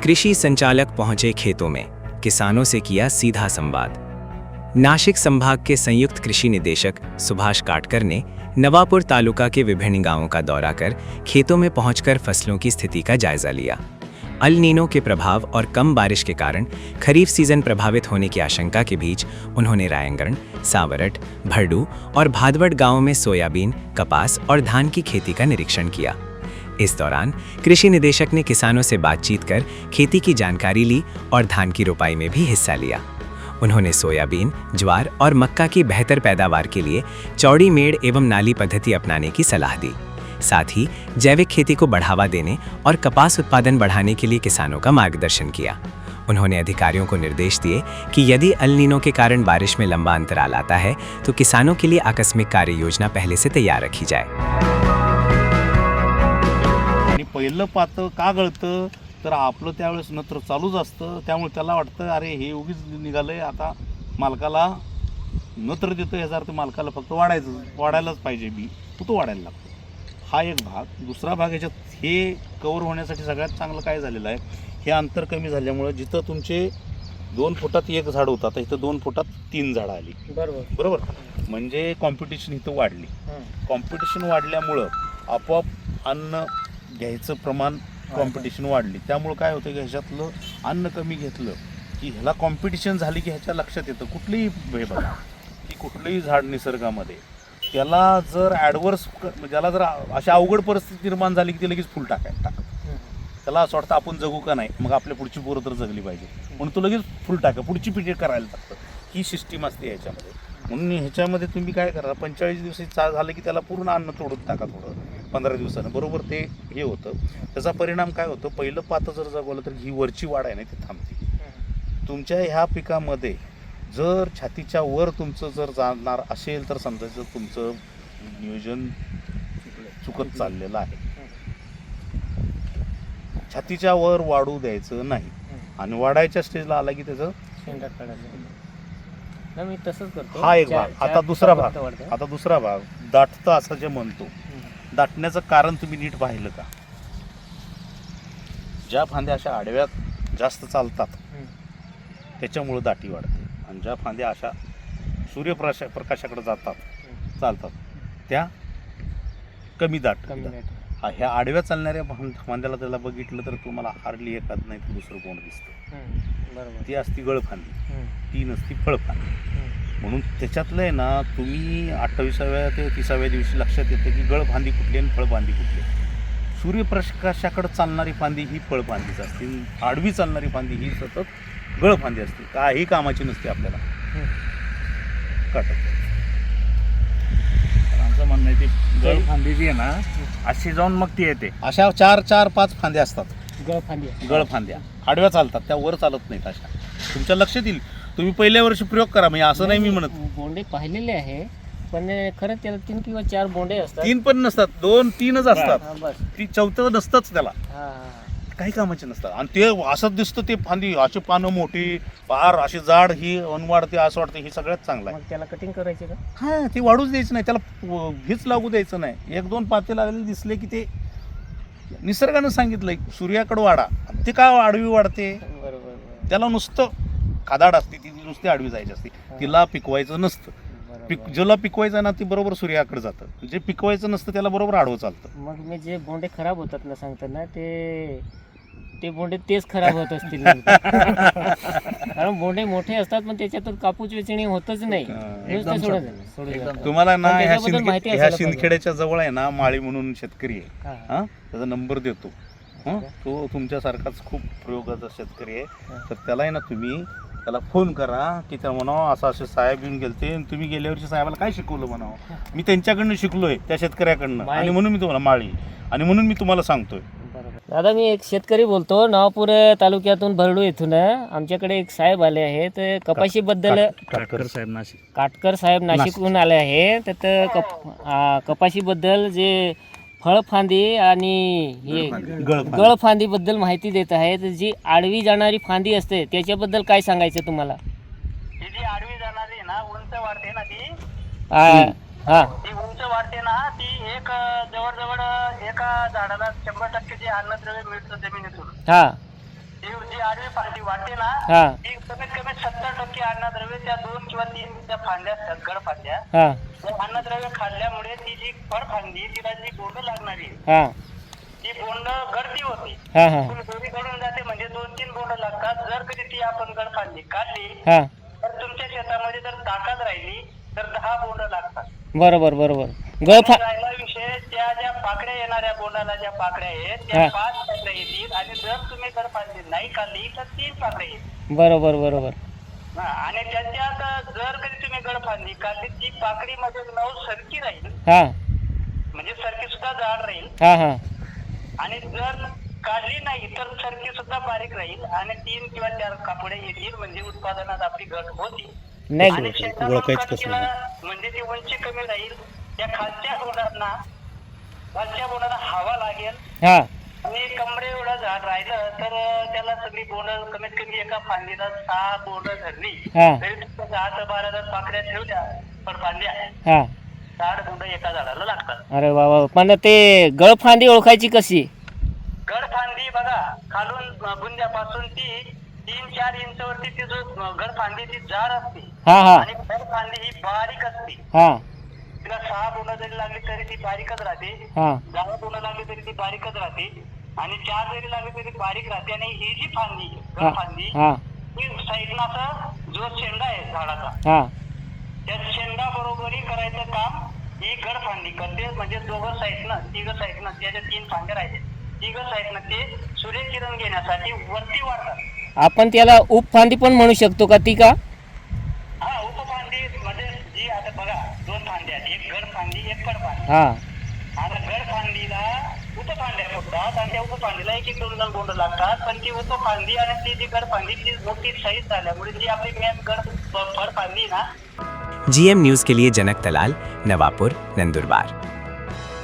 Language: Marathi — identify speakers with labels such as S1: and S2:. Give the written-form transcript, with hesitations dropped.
S1: कृषि संचालक पहुंचे खेतों में, किसानों से किया सीधा संवाद। नासिक संभाग के संयुक्त कृषि निदेशक सुभाष काटकर ने नवापुर तालुका के विभिन्न गांवों का दौरा कर खेतों में पहुंचकर फसलों की स्थिति का जायजा लिया। अल नीनो के प्रभाव और कम बारिश के कारण खरीफ सीजन प्रभावित होने की आशंका के बीच उन्होंने रायंगण, सावरट, भरडू और भादवट गांवों में सोयाबीन, कपास और धान की खेती का निरीक्षण किया। इस दौरान कृषि निदेशक ने किसानों से बातचीत कर खेती की जानकारी ली और धान की रोपाई में भी हिस्सा लिया। उन्होंने सोयाबीन, ज्वार और मक्का की बेहतर पैदावार के लिए चौड़ी मेड़ एवं नाली पद्धति अपनाने की सलाह दी। साथ ही जैविक खेती को बढ़ावा देने और कपास उत्पादन बढ़ाने के लिए किसानों का मार्गदर्शन किया। उन्होंने अधिकारियों को निर्देश दिए कि यदि अल नीनो के कारण बारिश में लंबा अंतराल आता है तो किसानों के लिए आकस्मिक कार्य योजना पहले से तैयार रखी जाए।
S2: आणि पहिलं पातं का गळतं तर आपलं त्यावेळेस नत्र चालूच असतं, त्यामुळे त्याला वाटतं अरे हे उगीच निघालंय, आता मालकाला नत्र देतं याचा अर्थ मालकाला फक्त वाढायलाच पाहिजे बी, तो वाढायला लागतो। हा एक भाग। दुसरा भाग याच्यात हे कव्हर होण्यासाठी सगळ्यात चांगलं काय झालेलं आहे, हे अंतर कमी झाल्यामुळे जिथं तुमचे 2 फुटात एक झाड होतं आता इथं 2 फुटात 3 झाडं आली। बरोबर म्हणजे कॉम्पिटिशन इथं वाढली। कॉम्पिटिशन वाढल्यामुळं आपोआप अन्न घ्यायचं प्रमाण कॉम्पिटिशन वाढली, त्यामुळे काय होतं की ह्याच्यातलं अन्न कमी घेतलं की ह्याला कॉम्पिटिशन झाली की ह्याच्या लक्षात येतं कुठलीही हे बघा की कुठलंही झाड निसर्गामध्ये त्याला जर ॲडव्हर्स ज्याला जर अशा अवघड परिस्थिती निर्माण झाली की ते लगेच फुल टाकत त्याला असं वाटतं आपण जगू का नाही, मग आपल्या पुढची पोरं तर जगली पाहिजे म्हणून तो लगेच फुल पुढची पिढी करायला लागतं। ही सिस्टीम असते ह्याच्यामध्ये। म्हणून ह्याच्यामध्ये तुम्ही काय करा, 45 दिवसाची झालं की त्याला पूर्ण अन्न तोडून टाका थोडं 15 दिवसानं, बरोबर ते हे होतं। त्याचा परिणाम काय होतं, पहिलं पातं जर जगवलं तर ही वरची वाढ आहे ना ती थांबते। तुमच्या ह्या पिकामध्ये जर छातीच्या वर तुमचं जर जाणार असेल तर समजायचं तुमचं नियोजन चुकत चाललेलं आहे। छातीच्या वर वाढू द्यायचं नाही आणि वाढायच्या स्टेजला आला की त्याचं
S3: शेंडा काढायला मी तसंच करतो।
S2: हा एक भाग। आता दुसरा भाग दाटतं असं जे म्हणतो, दाटण्याचं कारण तुम्ही नीट पाहिलं का? ज्या फांद्या अशा आडव्यात जास्त चालतात त्याच्यामुळं दाटी वाढते आणि ज्या फांद्या अशा सूर्यप्रकाशाकडे चालतात त्या कमी दाट। ह्या आडव्या चालणाऱ्या फांद्याला त्याला बघितलं तर तुम्हाला हार्डली एखाद नाही तर दुसरं कोण दिसतं, ती असती गळफांदी, ती नसती फळफांदी। म्हणून त्याच्यातलं आहे ना तुम्ही 28व्या ते 30व्या दिवशी लक्षात येतं की गळफांदी कुठली आणि फळफांदी कुठली। सूर्यप्रकाशाकडे चालणारी फांदी ही फळफांदीच असते, आडवी चालणारी फांदी ही सतत गळफांदी असते, काही कामाची नसते आपल्याला काटत। आमचं म्हणणं आहे ती गळफांदी जी आहे ना अशी जाऊन मग ती येते, अशा 4-5 फांद्या असतात गळफांद्या आडव्या चालतात, त्या वर चालत नाहीत अशा। तुमच्या लक्षात येईल, तुम्ही पहिल्या वर्षी प्रयोग करा, म्हणजे असं नाही मी म्हणत।
S3: बोंडे पाहिलेले आहे पण खरं त्याला 3 किंवा 4 बोंडे असतात।
S2: 3 पण नसतात, 2-3च असतात, ती चौथं नसतंच त्याला, काही कामाचे नसतात। आणि ते असं दिसतं ते फांदी अशी पानं मोठी फार अशी जाड ही वाढते असं वाटतं ही सगळ्यात चांगलं आहे।
S3: त्याला कटिंग करायचे का?
S2: हा, ती वाढूच द्यायचं नाही, त्याला हेच लागू द्यायचं नाही। 1-2 पाते लागलेले दिसले की ते निसर्गानं सांगितलंय सूर्याकडे वाढा, ते का आडवी वाढते?
S3: बरोबर।
S2: त्याला नुसतं खादाड असते, ती नुसती आडवी जायची असते, तिला पिकवायचं नसतं। ज्याला पिकवायचं ना ती बरोबर सूर्याकडे जातं, जे पिकवायचं नसतं त्याला बरोबर आडवं चालतं।
S3: मग मी जे बोंडे खराब होतात ना सांगताना ते बोंडे तेच खराब होत असतील कारण बोंडे मोठे असतात पण त्याच्यातून कापूस वेचणी होतच नाही।
S2: तुम्हाला ना ह्या शिंदखेड्याच्या जवळ आहे ना माळी म्हणून शेतकरी आहे, हा त्याचा नंबर देतो, तो तुमच्यासारखाच खूप प्रयोगाचा शेतकरी आहे, तर त्याला आहे ना तुम्ही त्याला फोन करा की त्या म्हणावं असं असे साहेब येऊन गेलते, तुम्ही गेल्या वर्षी साहेबाला काय शिकवलं म्हणावं, मी त्यांच्याकडनं शिकलोय त्या शेतकऱ्याकडनं आणि म्हणून मी तुम्हाला माळी आणि म्हणून मी तुम्हाला सांगतोय।
S3: दादा मी एक शेतकरी बोलतो, नवापूर तालुक्यातून भरडू इथून। आमच्याकडे एक साहेब आले आहेत कपाशीबद्दल, काटकर साहेब नाशिकहून आले आहेत, तर कपाशीबद्दल जे फळफांदी आणि हे गळफांदीबद्दल माहिती देत आहेत। जी आडवी जाणारी फांदी असते त्याच्याबद्दल काय सांगायचं तुम्हाला?
S4: जी आडवी जाणारी ना उंच वाढते ना ती उंच वाढते ना ती एक जवळजवळ एका झाडाला 100% जे अन्नद्रव्य मिळतं जमिनीतून आडवी फांदी वाटते ना
S3: हा
S4: ती कमीत कमी 70% अन्नद्रव्य त्या 2 किंवा 3 त्या फांद्या असतात गडफांद्या
S3: हा
S4: त्या अन्नद्रव्य खाल्ल्यामुळे ती जी फळफांदी तिला जी बोंड लागणारी
S3: हा
S4: ती बोंड गळती होती
S3: हा हा
S4: दोन्ही कडून जाते म्हणजे 2-3 बोंड लागतात जर कधी ती आपण गडफांदी काढली
S3: हा
S4: तर तुमच्या शेतामध्ये जर ताकद राहिली तर 10 बोंड लागतात
S3: बरोबर बरोबर गळफा
S4: राहिला विषय त्या ज्या पाकड्या येणाऱ्या बोंडाला ज्या पाकड्या आहेत
S3: हा.
S4: त्या 5 पाकड्या येतील आणि जर तुम्ही गडफांदी नाही काढली तर 3 पाकड्या येतील
S3: बरोबर बरोबर
S4: आणि त्याच्यात जर कधी तुम्ही गडफांदी काढली ती पाकडीमध्ये नऊ सरकी राहील
S3: हा
S4: म्हणजे सरकी सुद्धा जाड राहील
S3: हा हा
S4: आणि जर काढली नाही तर सरकी सुद्धा बारीक राहील आणि 3 किंवा 4 कापडे येतील म्हणजे उत्पादनात आपली घट होती
S3: नाही
S4: आणि शेतातून कट केला म्हणजे ती उंची कमी राहील त्या खालच्या बोंडांना हवा लागेल
S3: हा
S4: आणि कमरे एवढं झाड राहिलं तर त्याला सगळी बोंड कमीत कमी एका फांदीला 6 बोंड धरली
S3: हा
S4: तरी तुमच्या 10 ते 12 जर पाकड्या ठेवल्या फळफांद्या
S3: हा
S4: 60 बोंड एका झाडाला लागतात
S3: अरे वा वा पण ते गळफांदी ओळखायची कशी
S4: गडफांदी बघा खालून बुंद्यापासून ती 3-4 इंचवरती ती जो गडफांदी ती जाड असते
S3: हा हा
S4: आणि गडफांदी ही बारीक असते
S3: हा
S4: तिला 6 बोंड जरी लागली तरी ती बारीकच राहते
S3: हा
S4: 10 बोंड लागली तरी ती बारीकच राहते आणि 4 जरी लागली तरी बारीक राहते आणि ही जी फांदी
S3: हा
S4: गडफांदी
S3: हा
S4: ही साईडला असा जो शेंडा आहे झाडाचा
S3: हा
S4: त्या शेंडा बरोबरी करायचं काम ही गडफांदी करते म्हणजे दोघं साईडनं 3 साईडनं त्याच्या 3 फांद्या राहते 3 साईडनं ते सूर्यकिरण घेण्यासाठी वरती वाढतात
S3: आपण त्याला उपफांदी पण म्हणू शकतो का ती का
S4: हा उपफांदी म्हणजे जी आता बघा 2 फांद्या आहेत एक गडफांदी एक कडफांदी
S3: हा
S4: आता गडफांदीला उपफांद्या फुटतात आणि त्या उपफांदीला एक 1-2 बोंड लागतात पण ती उपफांदी आणि ती जी गडफांदी ती मोठी साईज झाल्यामुळे जी आपली मेन गड फळफांदी ना
S1: जीएम न्यूज के लिए जनक तलाल, नवापुर, नंदुरबार।